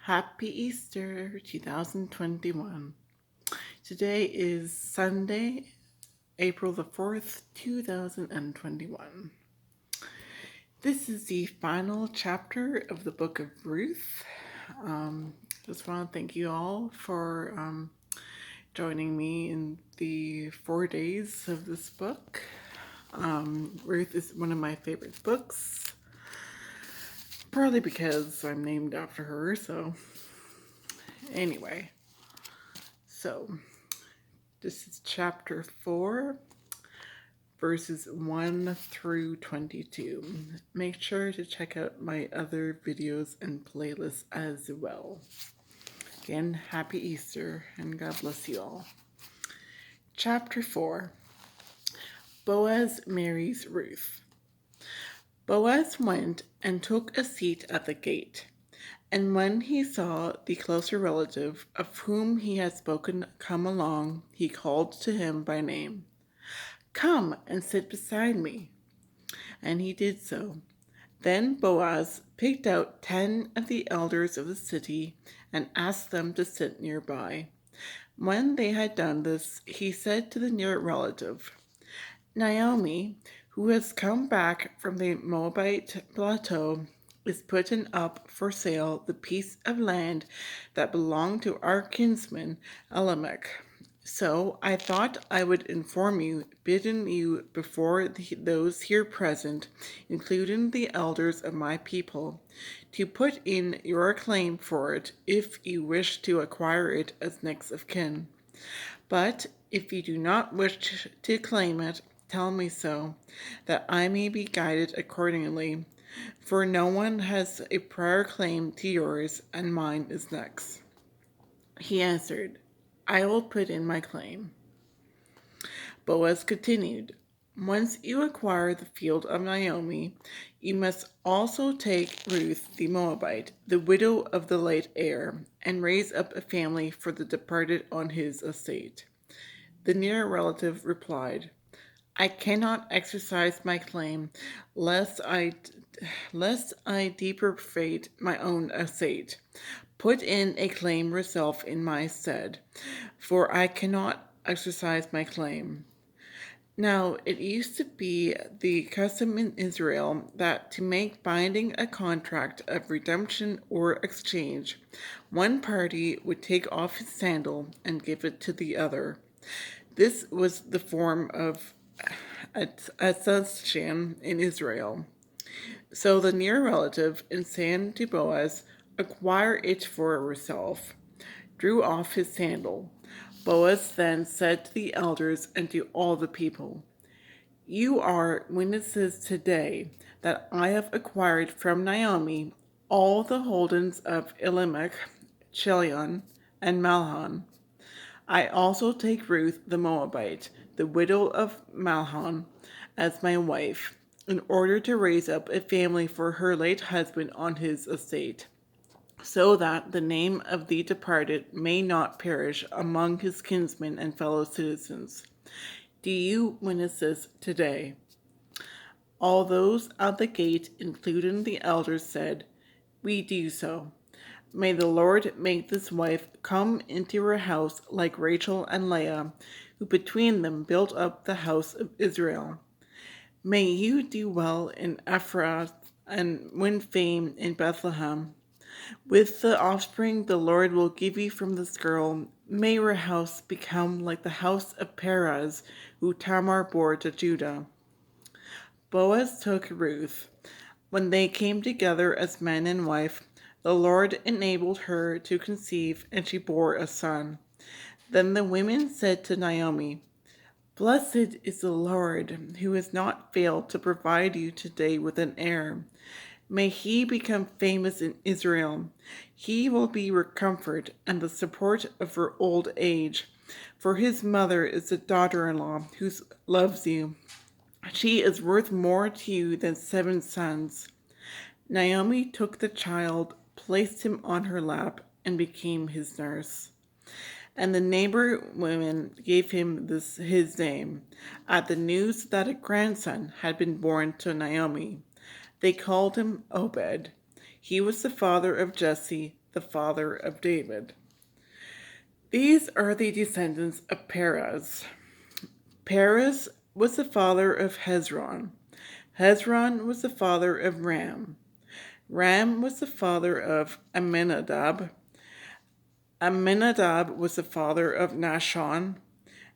Happy Easter 2021. Today is Sunday, April the 4th, 2021. This is the final chapter of the book of Ruth. Just want to thank you all for joining me in the 4 days of this book. Ruth is one of my favorite books, partly because I'm named after her, so anyway. So, this is chapter 4, verses 1 through 22. Make sure to check out my other videos and playlists as well. Again, happy Easter and God bless you all. Chapter 4, Boaz marries Ruth. Boaz went and took a seat at the gate. And when he saw the closer relative of whom he had spoken come along, he called to him by name. "Come and sit beside me." And he did so. Then Boaz picked out 10 of the elders of the city and asked them to sit nearby. When they had done this, he said to the near relative, "Naomi, who has come back from the Moabite plateau, is putting up for sale the piece of land that belonged to our kinsman Elimelech. So I thought I would inform you, bidding you before those here present, including the elders of my people, to put in your claim for it if you wish to acquire it as next of kin. But if you do not wish to claim it, tell me so, that I may be guided accordingly, for no one has a prior claim to yours, and mine is next." He answered, "I will put in my claim." Boaz continued, "Once you acquire the field of Naomi, you must also take Ruth the Moabite, the widow of the late heir, and raise up a family for the departed on his estate." The near relative replied, "I cannot exercise my claim lest I deprivate my own estate. Put in a claim yourself in my stead, for I cannot exercise my claim." Now, it used to be the custom in Israel that to make binding a contract of redemption or exchange, one party would take off his sandal and give it to the other. This was the form of accession in Israel. So the near relative, in saying to Boaz, "Acquire it for herself," drew off his sandal. Boaz then said to the elders and to all the people, "You are witnesses today that I have acquired from Naomi all the holdings of Elimelech, Chilion, and Mahlon. I also take Ruth the Moabite, the widow of Mahlon, as my wife, in order to raise up a family for her late husband on his estate, so that the name of the departed may not perish among his kinsmen and fellow citizens. Do you witness this today?" All those at the gate, including the elders, said, "We do so. May the Lord make this wife come into her house like Rachel and Leah, who between them built up the house of Israel. May you do well in Ephrath and win fame in Bethlehem. With the offspring the Lord will give you from this girl, may your house become like the house of Perez, who Tamar bore to Judah." Boaz took Ruth. When they came together as man and wife, the Lord enabled her to conceive, and she bore a son. Then the women said to Naomi, "Blessed is the Lord, who has not failed to provide you today with an heir. May he become famous in Israel. He will be your comfort and the support of your old age, for his mother is a daughter-in-law who loves you. She is worth more to you than 7 sons." Naomi took the child, placed him on her lap, and became his nurse. And the neighbor women gave him his name, at the news that a grandson had been born to Naomi. They called him Obed. He was the father of Jesse, the father of David. These are the descendants of Perez. Perez was the father of Hezron. Hezron was the father of Ram. Ram was the father of Amminadab. Amminadab was the father of Nahshon.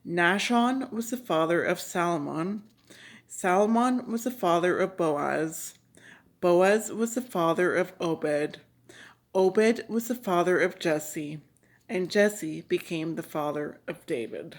Nahshon was the father of Salmon. Salmon was the father of Boaz. Boaz was the father of Obed. Obed was the father of Jesse, and Jesse became the father of David.